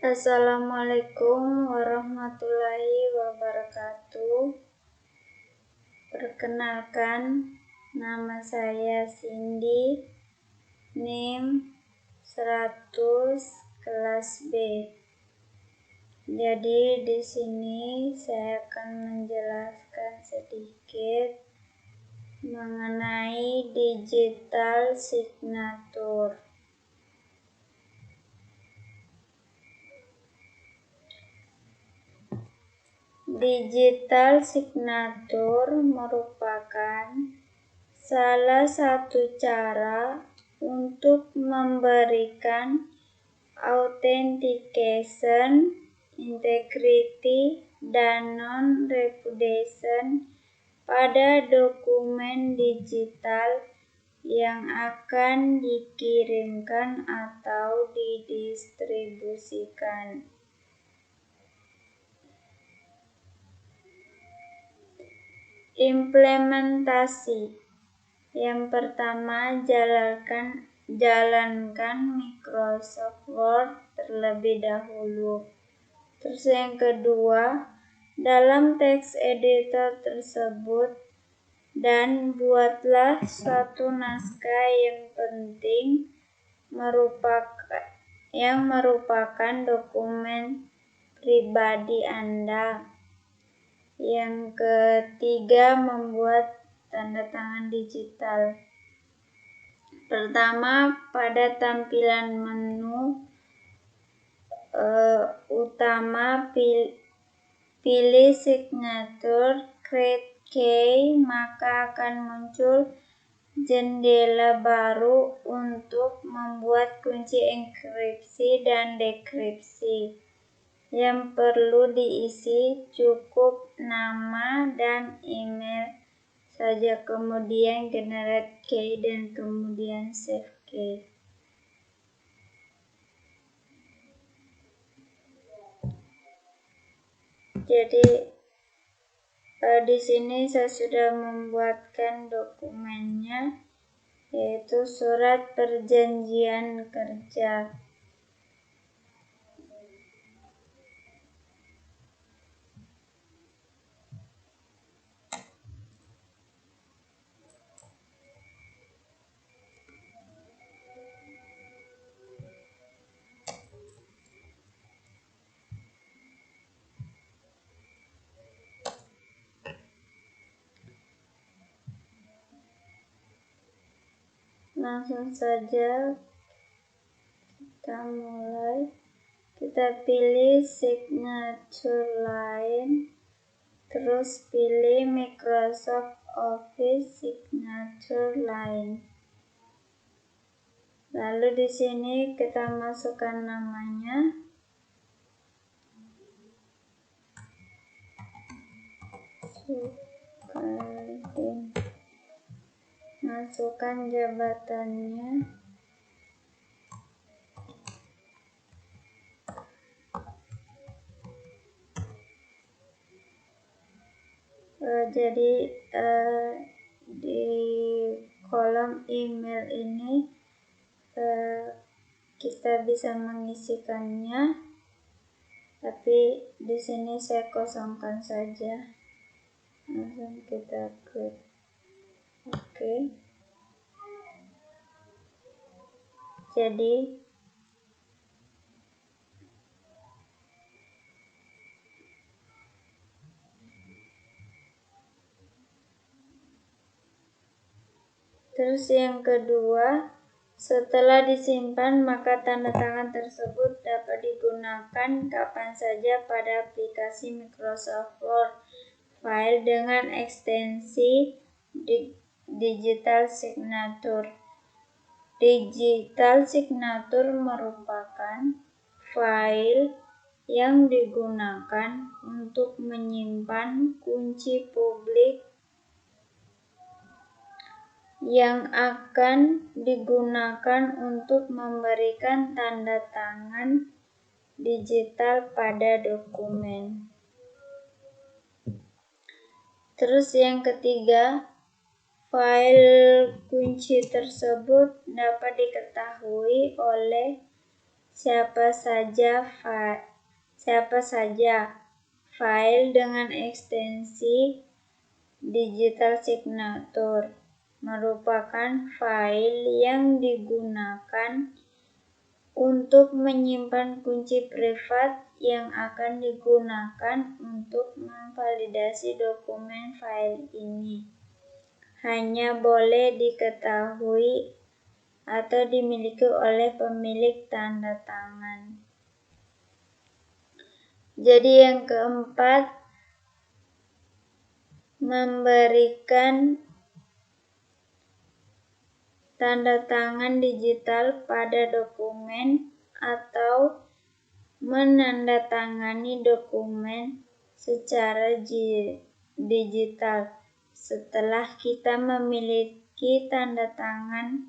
Assalamualaikum warahmatullahi wabarakatuh. Perkenalkan, nama saya Cindy, NIM 100 kelas B. Jadi di sini saya akan menjelaskan sedikit mengenai digital signature. Digital signature merupakan salah satu cara untuk memberikan authentication, integrity, dan non-repudiation pada dokumen digital yang akan dikirimkan atau didistribusikan. Implementasi. Yang pertama, jalankan Microsoft Word terlebih dahulu. Terus yang kedua, dalam text editor tersebut dan buatlah suatu naskah yang penting yang merupakan dokumen pribadi Anda. Yang ketiga, membuat tanda tangan digital. Pertama, pada tampilan menu utama pilih signature, create key, maka akan muncul jendela baru untuk membuat kunci enkripsi dan dekripsi. Yang perlu diisi cukup nama dan email saja, kemudian generate key dan kemudian save key. Jadi di sini saya sudah membuatkan dokumennya, yaitu surat perjanjian kerja. Langsung saja kita mulai. Kita pilih signature line, terus pilih Microsoft Office signature line. Lalu di sini kita masukkan namanya. Masukkan jabatannya. Jadi di kolom email ini kita bisa mengisikannya, tapi di sini saya kosongkan saja. Langsung kita klik oke. Jadi terus yang kedua, setelah disimpan maka tanda tangan tersebut dapat digunakan kapan saja pada aplikasi Microsoft Word file dengan ekstensi digital signature. Digital signature merupakan file yang digunakan untuk menyimpan kunci publik yang akan digunakan untuk memberikan tanda tangan digital pada dokumen. Terus yang ketiga, file kunci tersebut dapat diketahui oleh siapa saja file dengan ekstensi digital signature merupakan file yang digunakan untuk menyimpan kunci privat yang akan digunakan untuk memvalidasi dokumen file ini. Hanya boleh diketahui atau dimiliki oleh pemilik tanda tangan. Jadi yang keempat, memberikan tanda tangan digital pada dokumen atau menandatangani dokumen secara digital setelah kita memiliki tanda tangan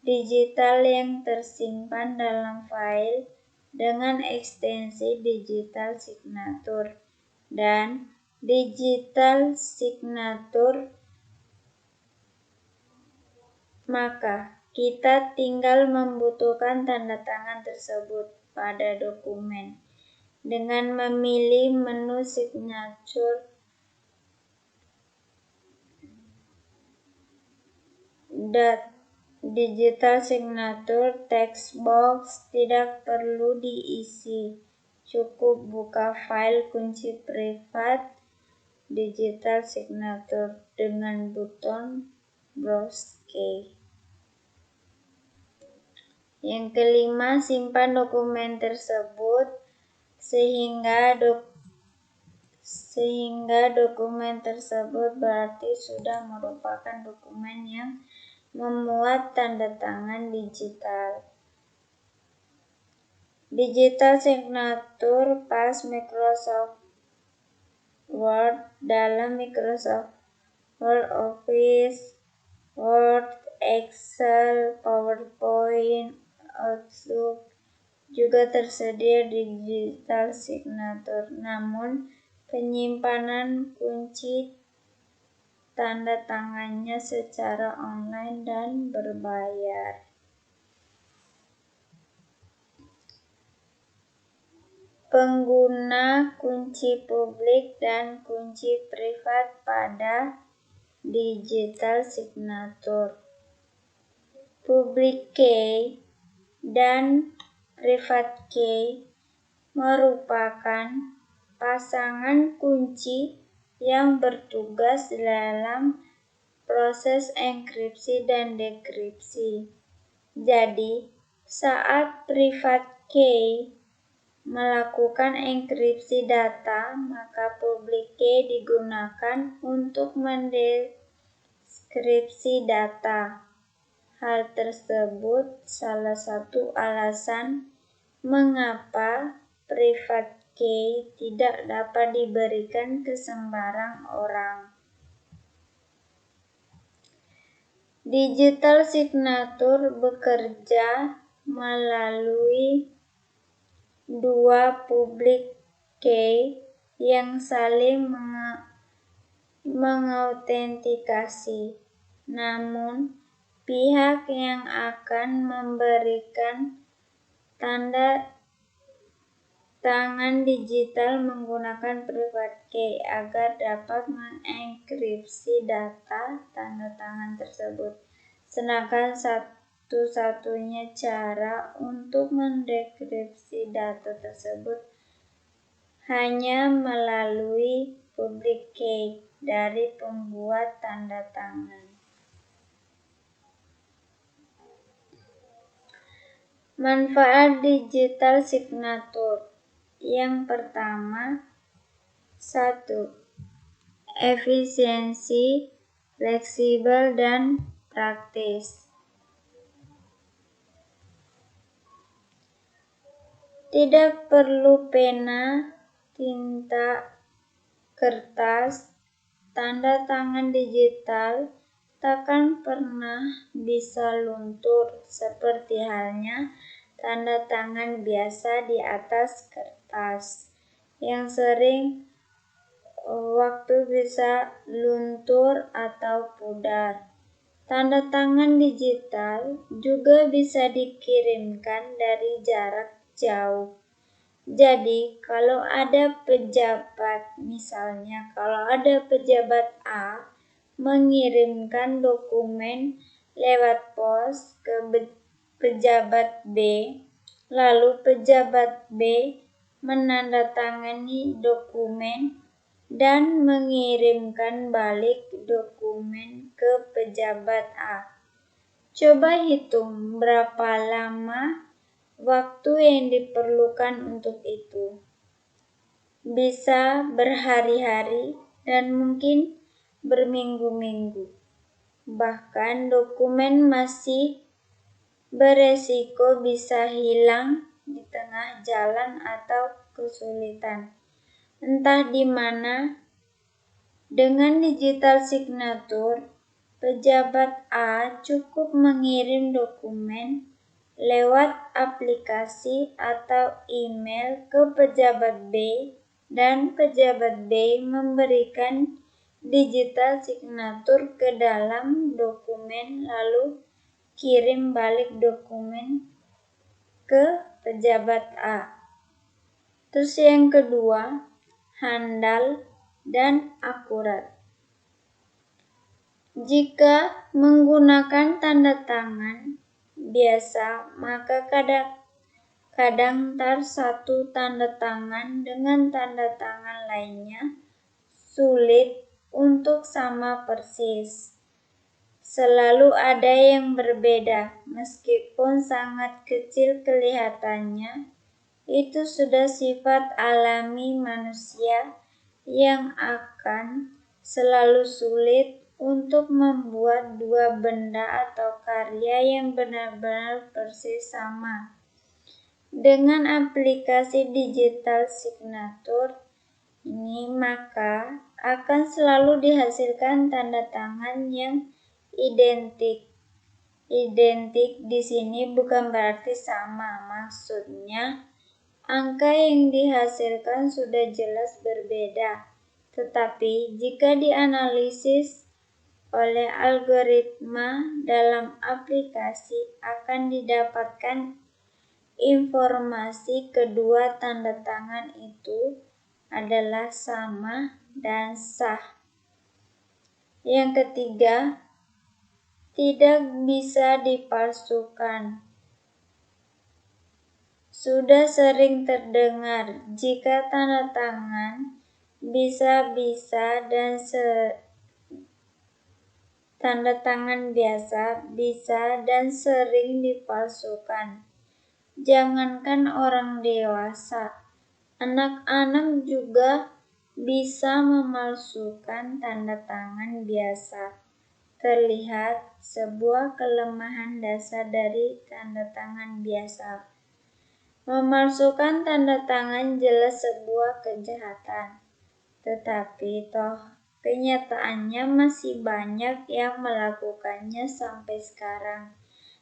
digital yang tersimpan dalam file dengan ekstensi digital signature dan digital signature, maka kita tinggal membutuhkan tanda tangan tersebut pada dokumen dengan memilih menu signature digital signature text box tidak perlu diisi, cukup buka file kunci privat digital signature dengan button browse key. Yang kelima, simpan dokumen tersebut sehingga dokumen tersebut berarti sudah merupakan dokumen yang memuat tanda tangan digital. Digital signature pas Microsoft Word dalam Microsoft Word, Office, Word, Excel, PowerPoint, Outlook juga tersedia digital signature, namun penyimpanan kunci tanda tangannya secara online dan berbayar. Pengguna kunci publik dan kunci privat pada digital signature. Public key dan private key merupakan pasangan kunci yang bertugas dalam proses enkripsi dan dekripsi. Jadi, saat private key melakukan enkripsi data, maka public key digunakan untuk mendeskripsi data. Hal tersebut salah satu alasan mengapa private key tidak dapat diberikan ke sembarang orang. Digital signature bekerja melalui dua public key yang saling mengautentikasi. Namun, pihak yang akan memberikan tanda tangan digital menggunakan private key agar dapat mengenkripsi data tanda tangan tersebut. Sedangkan satu-satunya cara untuk mendekripsi data tersebut hanya melalui public key dari pembuat tanda tangan. Manfaat digital signature. Yang pertama, 1. Efisiensi, fleksibel, dan praktis. Tidak perlu pena, tinta, kertas, tanda tangan digital takkan pernah bisa luntur seperti halnya tanda tangan biasa di atas kertas yang sering waktu bisa luntur atau pudar. Tanda tangan digital juga bisa dikirimkan dari jarak jauh. Jadi, kalau ada pejabat A mengirimkan dokumen lewat pos ke pejabat B, lalu pejabat B menandatangani dokumen dan mengirimkan balik dokumen ke pejabat A. Coba hitung berapa lama waktu yang diperlukan untuk itu. Bisa berhari-hari dan mungkin berminggu-minggu. Bahkan dokumen masih beresiko bisa hilang di tengah jalan atau kesulitan. Entah di mana. Dengan digital signature, pejabat A cukup mengirim dokumen lewat aplikasi atau email ke pejabat B dan pejabat B memberikan digital signature ke dalam dokumen lalu kirim balik dokumen ke pejabat A. Terus yang kedua, handal dan akurat. Jika menggunakan tanda tangan biasa, maka kadang satu tanda tangan dengan tanda tangan lainnya sulit untuk sama persis. Selalu ada yang berbeda, meskipun sangat kecil kelihatannya. Itu sudah sifat alami manusia yang akan selalu sulit untuk membuat dua benda atau karya yang benar-benar persis sama. Dengan aplikasi digital signature ini, maka akan selalu dihasilkan tanda tangan yang identik. Identik di sini bukan berarti sama, maksudnya angka yang dihasilkan sudah jelas berbeda. Tetapi jika dianalisis oleh algoritma dalam aplikasi akan didapatkan informasi kedua tanda tangan itu adalah sama dan sah. Yang ketiga, tidak bisa dipalsukan. Sudah sering terdengar jika tanda tangan tanda tangan biasa bisa dan sering dipalsukan. Jangankan orang dewasa, anak-anak juga bisa memalsukan tanda tangan biasa. Terlihat sebuah kelemahan dasar dari tanda tangan biasa. Memalsukan tanda tangan jelas sebuah kejahatan, tetapi kenyataannya masih banyak yang melakukannya sampai sekarang,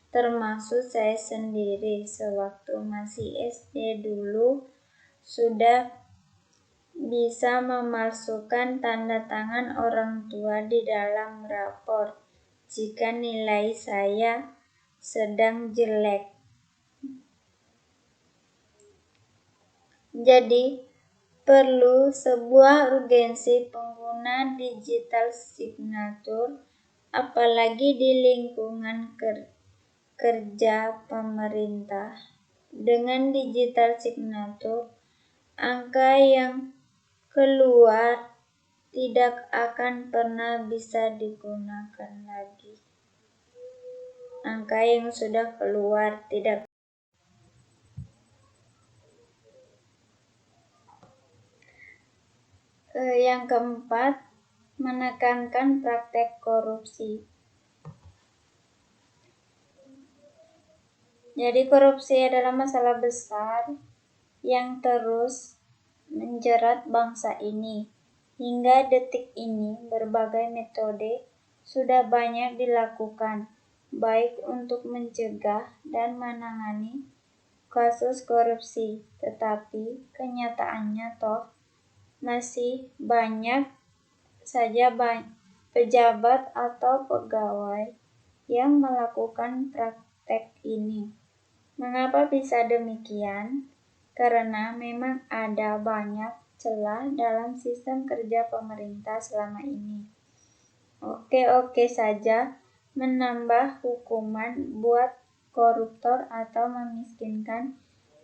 termasuk saya sendiri. Sewaktu masih SD dulu sudah bisa memalsukan tanda tangan orang tua di dalam rapor jika nilai saya sedang jelek. Jadi, perlu sebuah urgensi pengguna digital signature, apalagi di lingkungan kerja pemerintah. Dengan digital signature, angka yang keluar tidak akan pernah bisa digunakan lagi. Angka yang sudah keluar tidak. Yang keempat, menekankan praktek korupsi. Jadi korupsi adalah masalah besar yang terus menjerat bangsa ini. Hingga detik ini berbagai metode sudah banyak dilakukan, baik untuk mencegah dan menangani kasus korupsi. Tetapi kenyataannya masih banyak saja pejabat atau pegawai yang melakukan praktek ini. Mengapa bisa demikian? Karena memang ada banyak celah dalam sistem kerja pemerintah selama ini. Oke-oke saja menambah hukuman buat koruptor atau memiskinkan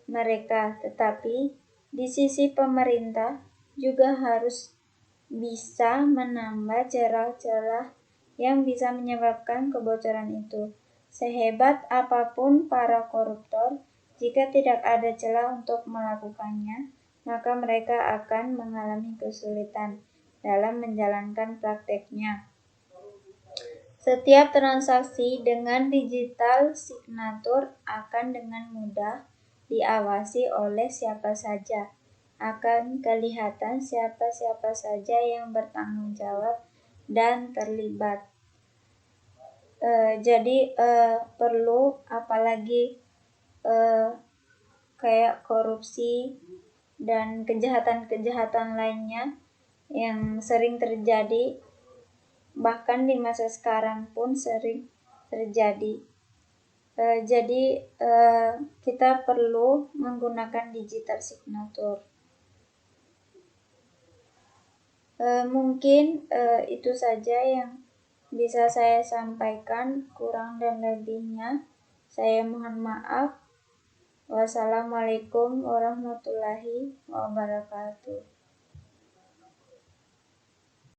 mereka, tetapi di sisi pemerintah juga harus bisa menambah celah-celah yang bisa menyebabkan kebocoran itu. Sehebat apapun para koruptor, jika tidak ada celah untuk melakukannya, maka mereka akan mengalami kesulitan dalam menjalankan prakteknya. Setiap transaksi dengan digital signature akan dengan mudah diawasi oleh siapa saja. Akan kelihatan siapa-siapa saja yang bertanggung jawab dan terlibat. Jadi perlu apalagi kayak korupsi dan kejahatan-kejahatan lainnya yang sering terjadi, bahkan di masa sekarang pun sering terjadi. Jadi kita perlu menggunakan digital signature. Mungkin itu saja yang bisa saya sampaikan, kurang dan lebihnya saya mohon maaf. Wassalamualaikum warahmatullahi wabarakatuh.